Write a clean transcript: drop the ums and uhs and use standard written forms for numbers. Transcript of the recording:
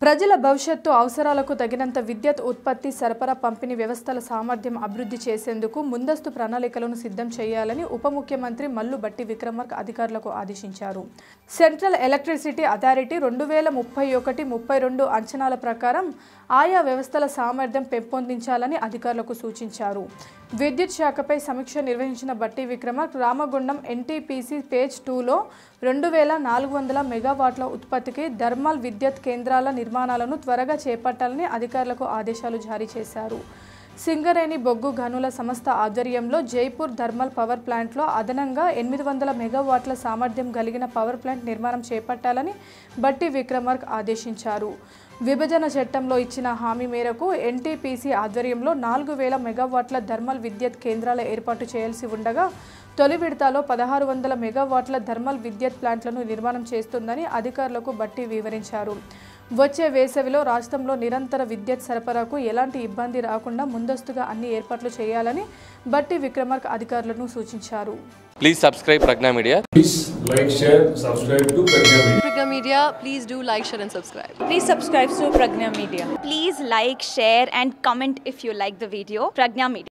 ప్రజల భవిష్యత్తు అవసరాలకు తగినంత విద్యుత్ ఉత్పత్తి సరఫరా పంపిణీ వ్యవస్థల సామర్థ్యం అభివృద్ధి చేసేందుకు ముందస్తు ప్రణాళికలను సిద్ధం చేయాలని ఉప ముఖ్యమంత్రి మల్లు భట్టి విక్రమార్క అధికారులకు ఆదేశించారు. సెంట్రల్ ఎలక్ట్రిసిటీ అథారిటీ 2031-32 అంచనాల ప్రకారం ఆయా వ్యవస్థల సామర్థ్యం పెంపొందించాలని అధికారులకు సూచించారు. విద్యుత్ శాఖపై సమీక్ష నిర్వహించిన భట్టి విక్రమార్క రామగుండం ఎన్టీపీసీ పేజ్ 2లో 2400 మెగావాట్ల ఉత్పత్తికి థర్మల్ విద్యుత్ కేంద్రాల నిర్మాణాలను త్వరగా చేపట్టాలని అధికారులకు ఆదేశాలు జారీ చేశారు. సింగరేణి బొగ్గు గనుల సంస్థ ఆధ్వర్యంలో జైపూర్ థర్మల్ పవర్ ప్లాంట్లో అదనంగా 800 మెగావాట్ల సామర్థ్యం కలిగిన పవర్ ప్లాంట్ నిర్మాణం చేపట్టాలని భట్టి విక్రమార్క ఆదేశించారు. విభజన చట్టంలో ఇచ్చిన హామీ మేరకు ఎన్టీపీసీ ఆధ్వర్యంలో 4000 మెగావాట్ల థర్మల్ విద్యుత్ కేంద్రాల ఏర్పాటు చేయాల్సి ఉండగా తొలి విడతలో 1600 మెగావాట్ల థర్మల్ విద్యుత్ ప్లాంట్లను నిర్మాణం చేస్తుందని అధికారులకు భట్టి వివరించారు. వచ్చే వేసవిలో రాష్ట్రంలో నిరంతర విద్యుత్ సరఫరాకు ఎలాంటి ఇబ్బంది రాకుండా ముందస్తుగా అన్ని ఏర్పాట్లు చేయాలని భట్టి విక్రమార్క అధికారులను సూచించారు. Please subscribe Pragna Media. Please like, share, subscribe to Pragna Media. Pragna Media, please do like, share and subscribe. Please subscribe to Pragna Media. Please like, share and comment if you like the video. Pragna Media.